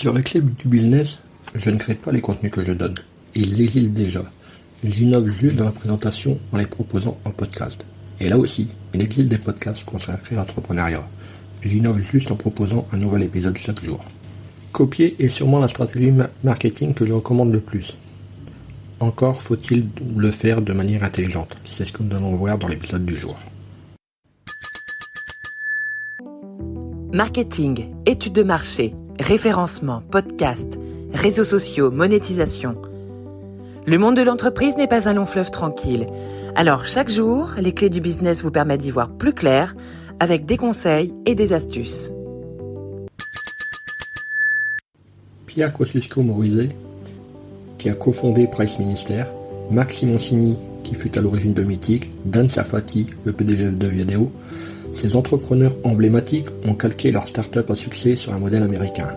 Sur les clés du business, je ne crée pas les contenus que je donne. Ils existent déjà. J'innove juste dans la présentation en les proposant en podcast. Et là aussi, il existe des podcasts consacrés à l'entrepreneuriat. J'innove juste en proposant un nouvel épisode chaque jour. Copier est sûrement la stratégie marketing que je recommande le plus. Encore faut-il le faire de manière intelligente. C'est ce que nous allons voir dans l'épisode du jour. Marketing, études de marché, référencement, podcast, réseaux sociaux, monétisation. Le monde de l'entreprise n'est pas un long fleuve tranquille. Alors chaque jour, les clés du business vous permettent d'y voir plus clair avec des conseils et des astuces. Pierre Kosciusko-Morizet, qui a cofondé Price Minister, Max Simoncini, qui fut à l'origine de Mythic, Dan Sarfati, le PDG de Viadeo, ces entrepreneurs emblématiques ont calqué leur start-up à succès sur un modèle américain.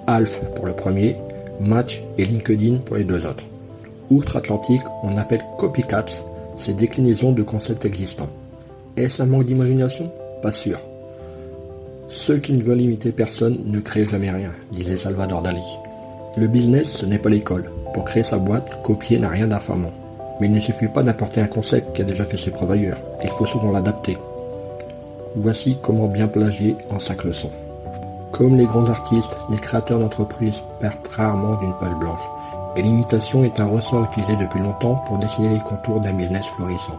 Alf pour le premier, Match et LinkedIn pour les deux autres. Outre-Atlantique, on appelle copycats ces déclinaisons de concepts existants. Est-ce un manque d'imagination ? Pas sûr. Ceux qui ne veulent imiter personne ne créent jamais rien, disait Salvador Dali. Le business, ce n'est pas l'école. Pour créer sa boîte, copier n'a rien d'infamant. Mais il ne suffit pas d'importer un concept qui a déjà fait ses preuves ailleurs. Il faut souvent l'adapter. Voici comment bien plagier en 5 leçons. Comme les grands artistes, les créateurs d'entreprises partent rarement d'une page blanche. Et l'imitation est un ressort utilisé depuis longtemps pour dessiner les contours d'un business florissant.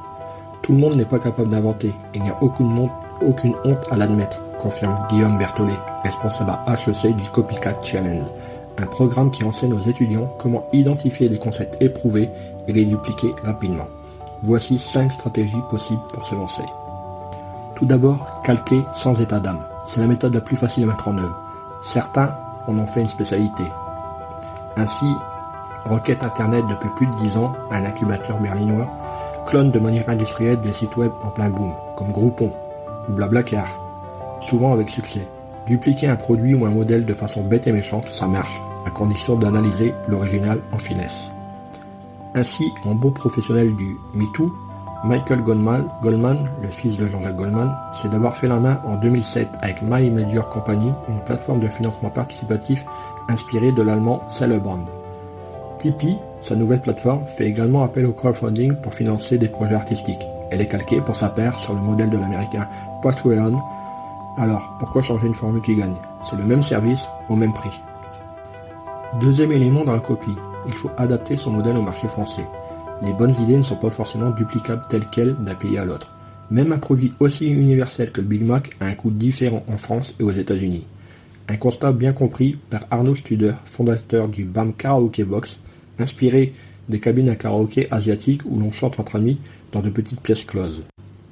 Tout le monde n'est pas capable d'inventer. Il n'y a aucune honte à l'admettre, confirme Guillaume Berthollet, responsable à HEC du Copycat Challenge, un programme qui enseigne aux étudiants comment identifier des concepts éprouvés et les dupliquer rapidement. Voici 5 stratégies possibles pour se lancer. Tout d'abord, calquer sans état d'âme. C'est la méthode la plus facile à mettre en œuvre. Certains en ont fait une spécialité. Ainsi, Requête Internet depuis plus de 10 ans, un incubateur berlinois, clone de manière industrielle des sites web en plein boom, comme Groupon ou Blablacar, souvent avec succès. Dupliquer un produit ou un modèle de façon bête et méchante, ça marche, à condition d'analyser l'original en finesse. Ainsi, en bon professionnel du MeToo, Michael Goldman, le fils de Jean-Jacques Goldman, s'est d'abord fait la main en 2007 avec My Major Company, une plateforme de financement participatif inspirée de l'allemand Sellebrand. Tipeee, sa nouvelle plateforme, fait également appel au crowdfunding pour financer des projets artistiques. Elle est calquée pour sa paire sur le modèle de l'américain Patreon. Alors, pourquoi changer une formule qui gagne ? C'est le même service au même prix. Deuxième élément dans la copie, il faut adapter son modèle au marché français. Les bonnes idées ne sont pas forcément duplicables telles quelles d'un pays à l'autre. Même un produit aussi universel que le Big Mac a un coût différent en France et aux États-Unis. Un constat bien compris par Arnaud Studer, fondateur du BAM Karaoke Box, inspiré des cabines à karaoké asiatiques où l'on chante entre amis dans de petites pièces closes.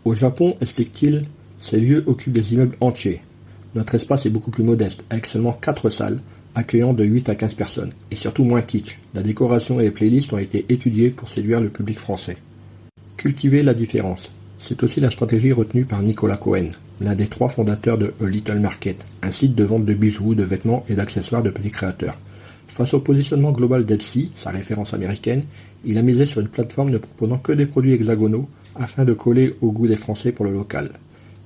Au Japon, explique-t-il, ces lieux occupent des immeubles entiers. Notre espace est beaucoup plus modeste, avec seulement 4 salles, accueillant de 8 à 15 personnes, et surtout moins kitsch. La décoration et les playlists ont été étudiées pour séduire le public français. Cultiver la différence. C'est aussi la stratégie retenue par Nicolas Cohen, l'un des 3 fondateurs de A Little Market, un site de vente de bijoux, de vêtements et d'accessoires de petits créateurs. Face au positionnement global d'Etsy, sa référence américaine, il a misé sur une plateforme ne proposant que des produits hexagonaux afin de coller au goût des Français pour le local.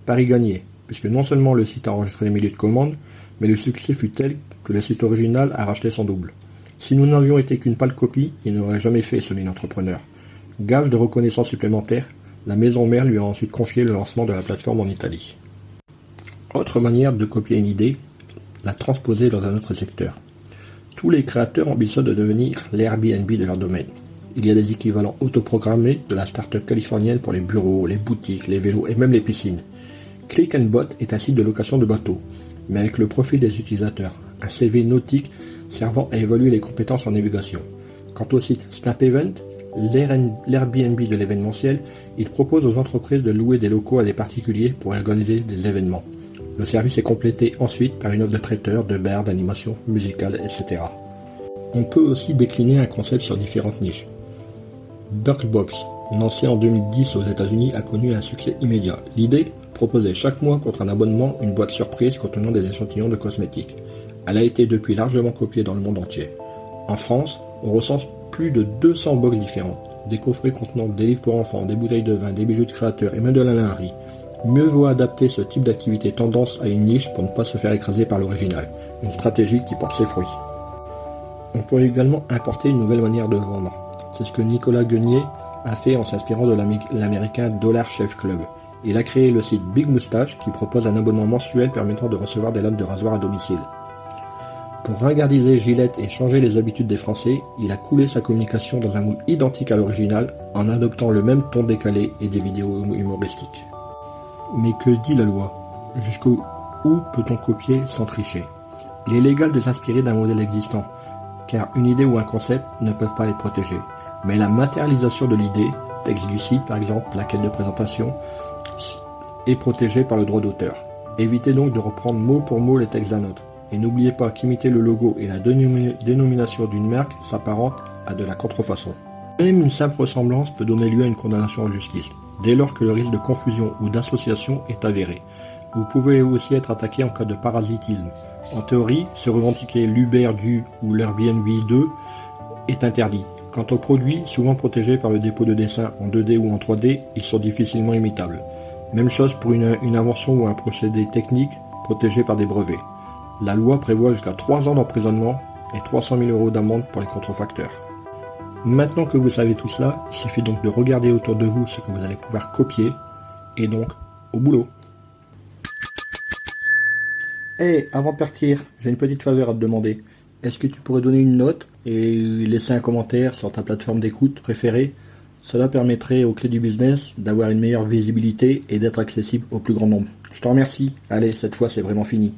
Pari gagné, puisque non seulement le site a enregistré les milliers de commandes, mais le succès fut tel que le site original a racheté son double. Si nous n'avions été qu'une pâle copie, il n'aurait jamais fait celui d'entrepreneur. Gage de reconnaissance supplémentaire, la maison mère lui a ensuite confié le lancement de la plateforme en Italie. Autre manière de copier une idée, la transposer dans un autre secteur. Tous les créateurs ambitionnent de devenir l'Airbnb de leur domaine. Il y a des équivalents autoprogrammés de la start-up californienne pour les bureaux, les boutiques, les vélos et même les piscines. Click and Bot est un site de location de bateaux, mais avec le profil des utilisateurs, un CV nautique servant à évaluer les compétences en navigation. Quant au site Snap Event, l'Airbnb de l'événementiel, il propose aux entreprises de louer des locaux à des particuliers pour organiser des événements. Le service est complété ensuite par une offre de traiteur, de bar, d'animation musicale, etc. On peut aussi décliner un concept sur différentes niches. Birchbox, lancé en 2010 aux États-Unis, a connu un succès immédiat. L'idée, proposer chaque mois contre un abonnement une boîte surprise contenant des échantillons de cosmétiques. Elle a été depuis largement copiée dans le monde entier. En France, on recense plus de 200 box différentes, des coffrets contenant des livres pour enfants, des bouteilles de vin, des bijoux de créateurs et même de la lingerie. Mieux vaut adapter ce type d'activité tendance à une niche pour ne pas se faire écraser par l'original, une stratégie qui porte ses fruits. On peut également importer une nouvelle manière de vendre. C'est ce que Nicolas Guenier a fait en s'inspirant de l'américain Dollar Shave Club. Il a créé le site Big Moustache qui propose un abonnement mensuel permettant de recevoir des lames de rasoir à domicile. Pour ringardiser Gillette et changer les habitudes des Français, il a coulé sa communication dans un moule identique à l'original en adoptant le même ton décalé et des vidéos humoristiques. Mais que dit la loi? Jusqu'où peut-on copier sans tricher? Il est légal de s'inspirer d'un modèle existant, car une idée ou un concept ne peuvent pas être protégés. Mais la matérialisation de l'idée, texte du site par exemple, plaquette de présentation, est protégée par le droit d'auteur. Évitez donc de reprendre mot pour mot les textes d'un autre. Et n'oubliez pas qu'imiter le logo et la dénomination d'une marque s'apparente à de la contrefaçon. Même une simple ressemblance peut donner lieu à une condamnation en justice, dès lors que le risque de confusion ou d'association est avéré. Vous pouvez aussi être attaqué en cas de parasitisme. En théorie, se revendiquer l'Uber du ou l'Airbnb de est interdit. Quant aux produits, souvent protégés par le dépôt de dessins en 2D ou en 3D, ils sont difficilement imitables. Même chose pour une invention ou un procédé technique protégé par des brevets. La loi prévoit jusqu'à 3 ans d'emprisonnement et 300 000 € d'amende pour les contrefacteurs. Maintenant que vous savez tout cela, il suffit donc de regarder autour de vous ce que vous allez pouvoir copier, et donc au boulot. Hey, avant de partir, j'ai une petite faveur à te demander. Est-ce que tu pourrais donner une note et laisser un commentaire sur ta plateforme d'écoute préférée? Cela permettrait aux clés du business d'avoir une meilleure visibilité et d'être accessible au plus grand nombre. Je te remercie. Allez, cette fois c'est vraiment fini.